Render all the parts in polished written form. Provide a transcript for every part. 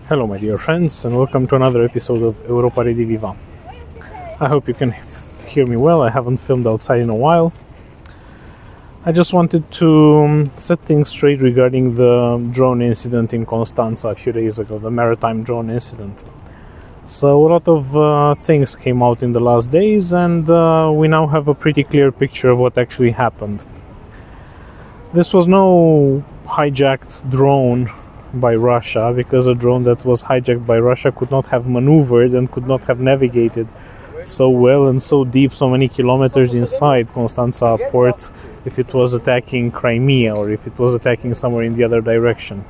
Hello my dear friends, and welcome to another episode of Europa Rediviva. I hope you can hear me well. I haven't filmed outside in a while. I just wanted to set things straight regarding the drone incident in Constanța a few days ago, the maritime drone incident. So a lot of things came out in the last days, and we now have a pretty clear picture of what actually happened. This was no hijacked drone by Russia, because a drone that was hijacked by Russia could not have maneuvered and could not have navigated so well and so deep, so many kilometers inside Constanța port, if it was attacking Crimea or if it was attacking somewhere in the other direction.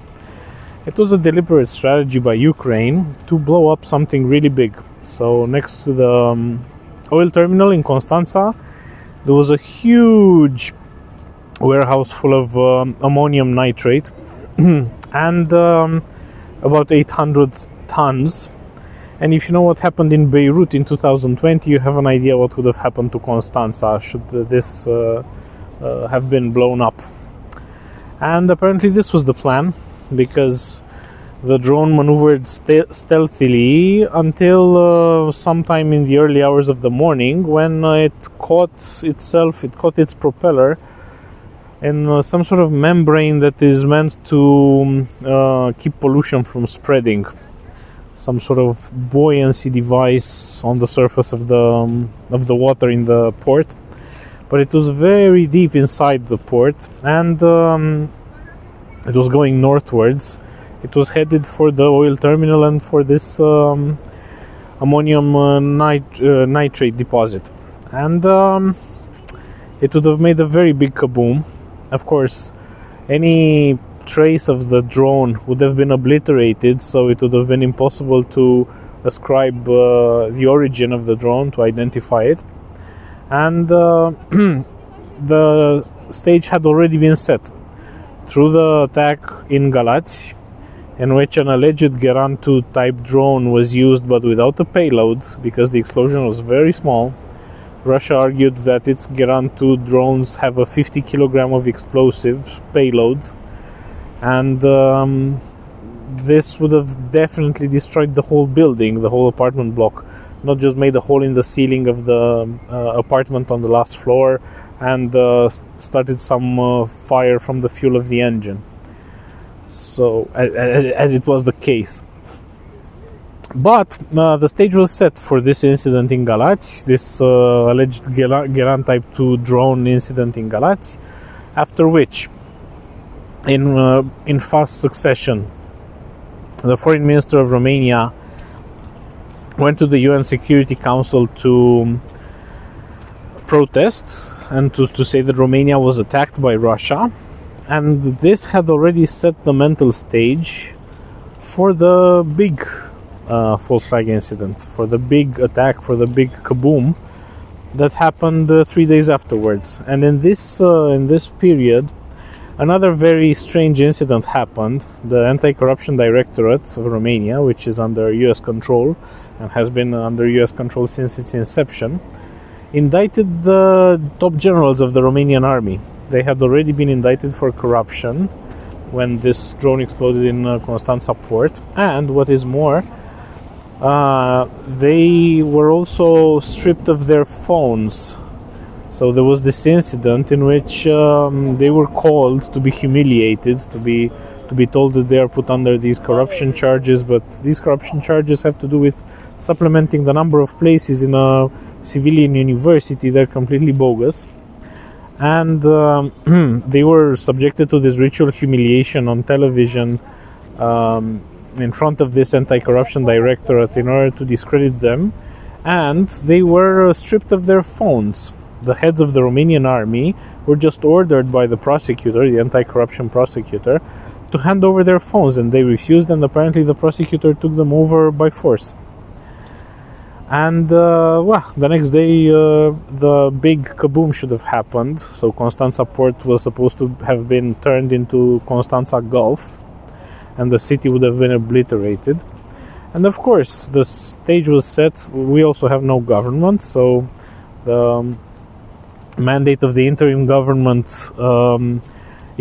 It was a deliberate strategy by Ukraine to blow up something really big. So next to the oil terminal in Constanța, there was a huge warehouse full of ammonium nitrate and about 800 tons. And if you know what happened in Beirut in 2020, you have an idea what would have happened to Constanța should this have been blown up. And apparently this was the plan, because the drone maneuvered stealthily until sometime in the early hours of the morning, when it caught its propeller in some sort of membrane that is meant to keep pollution from spreading. Some sort of buoyancy device on the surface of the water in the port. But it was very deep inside the port, and it was going northwards. It was headed for the oil terminal and for this ammonium nitrate deposit. And it would have made a very big kaboom. Of course, any trace of the drone would have been obliterated, so it would have been impossible to ascribe the origin of the drone, to identify it. And the stage had already been set through the attack in Galați, in which an alleged Geran 2 type drone was used but without a payload, because the explosion was very small. Russia argued that its Geran 2 drones have a 50 kilogram of explosive payload, and this would have definitely destroyed the whole building, the whole apartment block, not just made a hole in the ceiling of the apartment on the last floor and started some fire from the fuel of the engine. So, as it was the case. But the stage was set for this incident in Galați, this alleged Geran Type 2 drone incident in Galați, after which, in fast succession, the foreign minister of Romania went to the UN Security Council to protest and to say that Romania was attacked by Russia. And this had already set the mental stage for the big false flag incident, for the big attack, for the big kaboom that happened 3 days afterwards. And in this period, another very strange incident happened. The Anti-Corruption Directorate of Romania, which is under US control and has been under US control since its inception, indicted the top generals of the Romanian army. They had already been indicted for corruption when this drone exploded in Constanța port, and what is more, they were also stripped of their phones. So there was this incident in which they were called to be humiliated, to be told that they are put under these corruption charges, but these corruption charges have to do with supplementing the number of places in a civilian university. They're completely bogus. And they were subjected to this ritual humiliation on television in front of this anti-corruption directorate in order to discredit them, and they were stripped of their phones. The heads of the Romanian army were just ordered by the prosecutor, the anti-corruption prosecutor, to hand over their phones, and they refused, and apparently the prosecutor took them over by force. And the next day the big kaboom should have happened. So Constanța port was supposed to have been turned into Constanța Gulf, and the city would have been obliterated. And of course, the stage was set. We also have no government, so the mandate of the interim government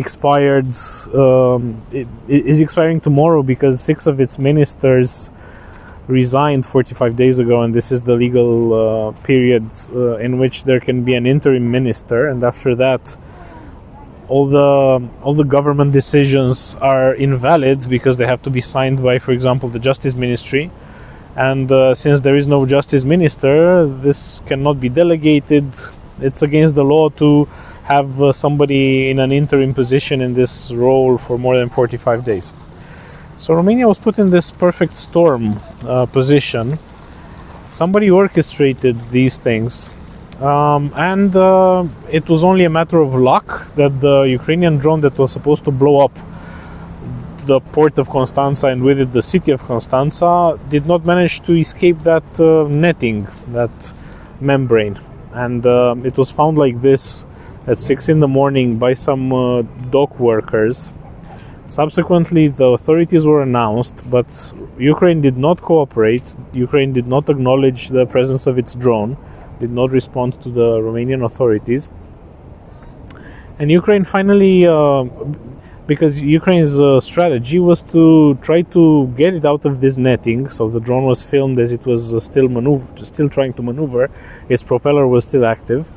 expired. It is expiring tomorrow because 6 of its ministers resigned 45 days ago, and this is the legal period in which there can be an interim minister, and after that all the government decisions are invalid because they have to be signed by, for example, the Justice Ministry. And since there is no Justice Minister, this cannot be delegated. It's against the law to have somebody in an interim position in this role for more than 45 days. So Romania was put in this perfect storm position. Somebody orchestrated these things. And it was only a matter of luck that the Ukrainian drone that was supposed to blow up the port of Constanța and with it the city of Constanța did not manage to escape that netting, that membrane. And it was found like this at 6 in the morning by some dock workers. Subsequently, the authorities were announced, but Ukraine did not cooperate. Ukraine did not acknowledge the presence of its drone, did not respond to the Romanian authorities. And Ukraine finally, because Ukraine's strategy was to try to get it out of this netting, so the drone was filmed as it was still trying to maneuver, its propeller was still active,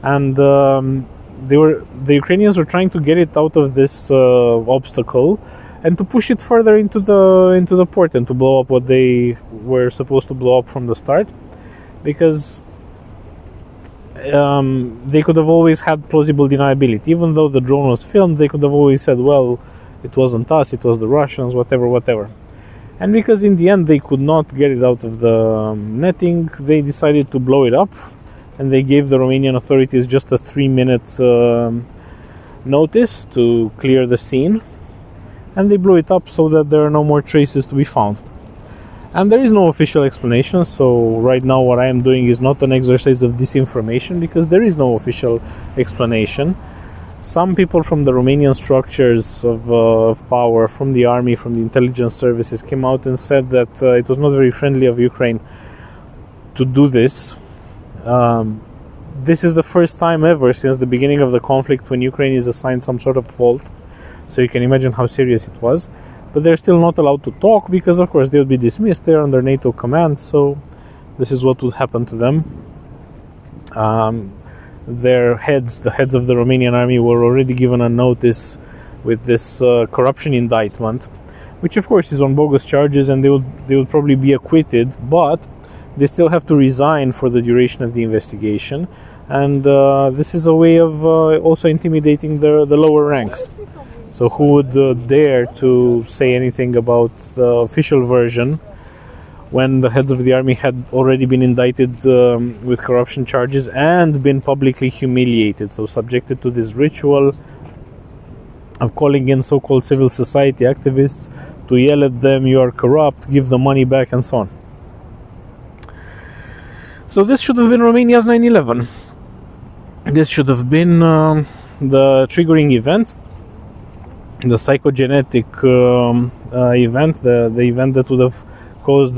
and the Ukrainians were trying to get it out of this obstacle and to push it further into the port and to blow up what they were supposed to blow up from the start, because they could have always had plausible deniability. Even though the drone was filmed, they could have always said, well, it wasn't us, it was the Russians, whatever. And because in the end they could not get it out of the netting, they decided to blow it up, and they gave the Romanian authorities just a 3-minute notice to clear the scene, and they blew it up so that there are no more traces to be found. And there is no official explanation, so right now what I am doing is not an exercise of disinformation, because there is no official explanation. Some people from the Romanian structures of power, from the army, from the intelligence services, came out and said that it was not very friendly of Ukraine to do this. This is the first time ever since the beginning of the conflict when Ukraine is assigned some sort of fault, so you can imagine how serious it was. But they're still not allowed to talk because, of course, they would be dismissed. They're under NATO command, so this is what would happen to them. The heads of the Romanian army, were already given a notice with this corruption indictment, which, of course, is on bogus charges, and they would probably be acquitted, but they still have to resign for the duration of the investigation. And this is a way of also intimidating the lower ranks. So who would dare to say anything about the official version when the heads of the army had already been indicted with corruption charges and been publicly humiliated, so subjected to this ritual of calling in so-called civil society activists to yell at them, you are corrupt, give the money back, and so on. So this should have been Romania's 9/11. This should have been the triggering event, the psychogenetic event, the event that would have caused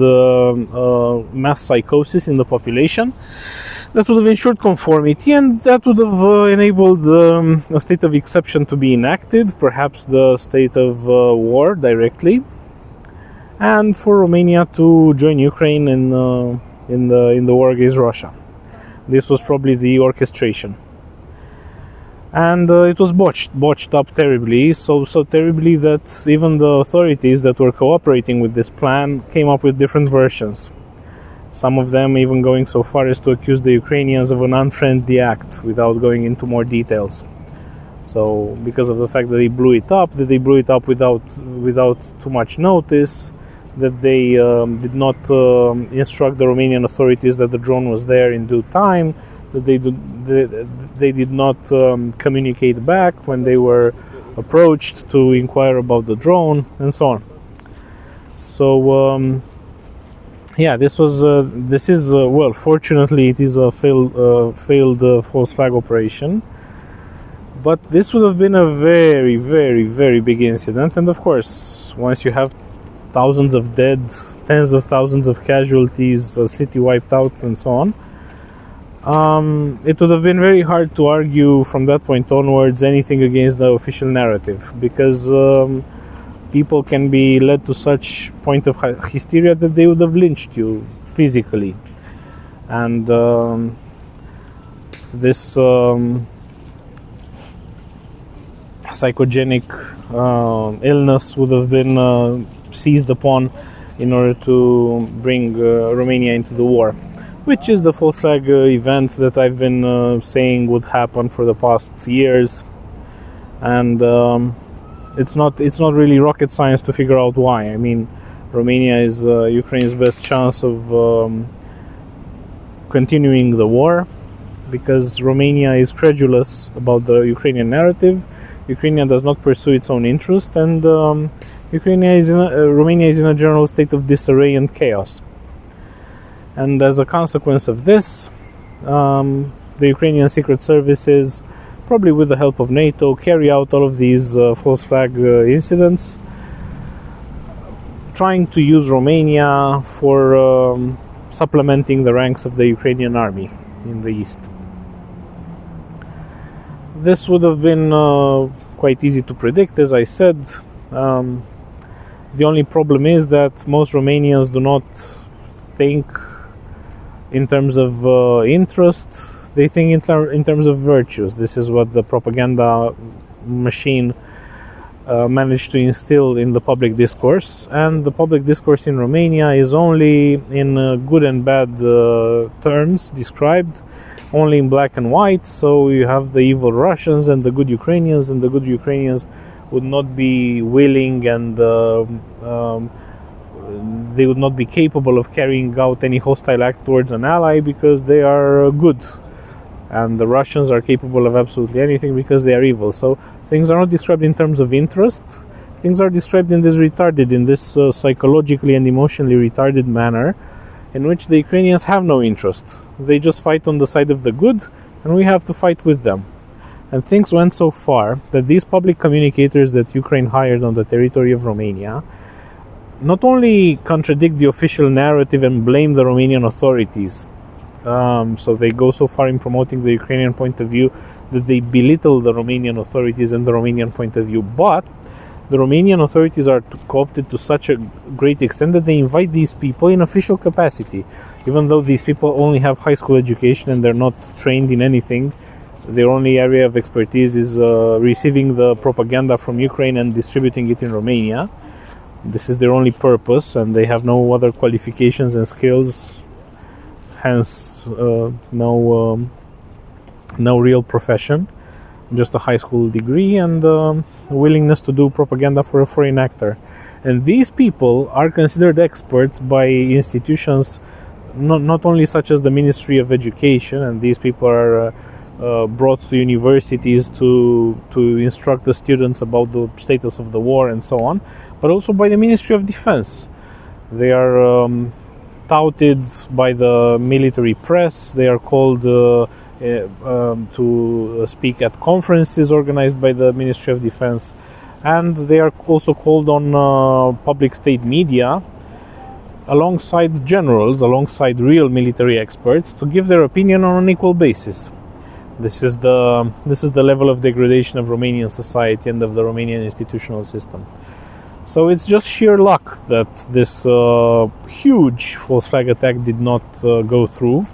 mass psychosis in the population, that would have ensured conformity, and that would have enabled a state of exception to be enacted, perhaps the state of war directly, and for Romania to join Ukraine in the war against Russia. This was probably the orchestration. And it was botched up terribly, so terribly that even the authorities that were cooperating with this plan came up with different versions. Some of them even going so far as to accuse the Ukrainians of an unfriendly act without going into more details. So because of the fact that they blew it up without too much notice, that they did not instruct the Romanian authorities that the drone was there in due time, that they did not communicate back when they were approached to inquire about the drone, and so on. So this is well, fortunately it is a failed false flag operation, but this would have been a very, very, very big incident. And of course, once you have thousands of dead, tens of thousands of casualties, a city wiped out, and so on, it would have been very hard to argue from that point onwards anything against the official narrative, because people can be led to such point of hysteria that they would have lynched you physically. And this psychogenic illness would have been seized upon in order to bring Romania into the war, which is the false flag event that I've been saying would happen for the past years. And it's not really rocket science to figure out why. I mean, Romania is Ukraine's best chance of continuing the war, because Romania is credulous about the Ukrainian narrative. Ukraine does not pursue its own interest, and Romania is in a general state of disarray and chaos. And as a consequence of this, the Ukrainian secret services, probably with the help of NATO, carry out all of these false flag incidents, trying to use Romania for supplementing the ranks of the Ukrainian army in the east. This would have been quite easy to predict, as I said. The only problem is that most Romanians do not think in terms of interest. They think in terms of virtues. This is what the propaganda machine managed to instill in the public discourse. And the public discourse in Romania is only in good and bad terms described, only in black and white. So you have the evil Russians and the good Ukrainians, and the good Ukrainians would not be willing and they would not be capable of carrying out any hostile act towards an ally because they are good, and the Russians are capable of absolutely anything because they are evil. So things are not described in terms of interest. Things are described in this psychologically and emotionally retarded manner, in which the Ukrainians have no interest. They just fight on the side of the good, and we have to fight with them. And things went so far that these public communicators that Ukraine hired on the territory of Romania not only contradict the official narrative and blame the Romanian authorities, so they go so far in promoting the Ukrainian point of view that they belittle the Romanian authorities and the Romanian point of view, but the Romanian authorities are co-opted to such a great extent that they invite these people in official capacity, even though these people only have high school education and they're not trained in anything. Their only area of expertise is receiving the propaganda from Ukraine and distributing it in Romania. This is their only purpose, and they have no other qualifications and skills, hence no real profession, just a high school degree and willingness to do propaganda for a foreign actor. And these people are considered experts by institutions not only such as the Ministry of Education, and these people are brought to universities to instruct the students about the status of the war and so on, but also by the Ministry of Defense. They are touted by the military press. They are called to speak at conferences organized by the Ministry of Defense, and they are also called on public state media alongside generals, alongside real military experts, to give their opinion on an equal basis. This is the level of degradation of Romanian society and of the Romanian institutional system. So it's just sheer luck that this huge false flag attack did not go through.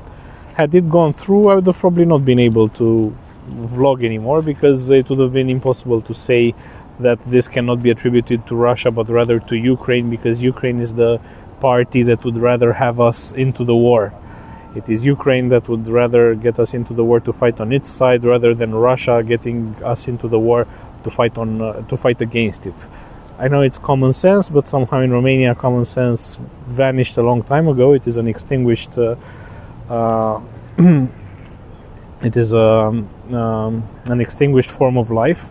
Had it gone through, I would have probably not been able to vlog anymore, because it would have been impossible to say that this cannot be attributed to Russia but rather to Ukraine, because Ukraine is the party that would rather have us into the war. It is Ukraine that would rather get us into the war to fight on its side rather than Russia getting us into the war to fight against it. I know it's common sense, but somehow in Romania common sense vanished a long time ago. It is an extinguished an extinguished form of life.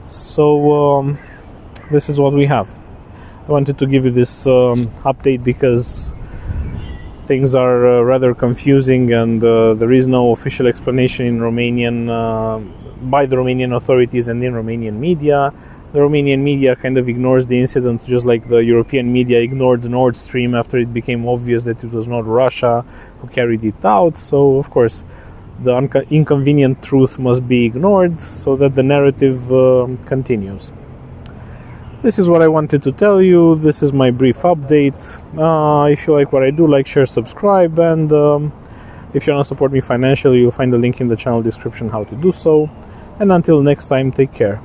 So this is what we have. I wanted to give you this update because things are rather confusing, and there is no official explanation in Romanian by the Romanian authorities and in Romanian media. The Romanian media kind of ignores the incident, just like the European media ignored Nord Stream after it became obvious that it was not Russia who carried it out. So, of course, the inconvenient truth must be ignored so that the narrative continues. This is what I wanted to tell you. This is my brief update. If you like what I do, like, share, subscribe, and if you want to support me financially, you'll find the link in the channel description how to do so. And until next time, take care.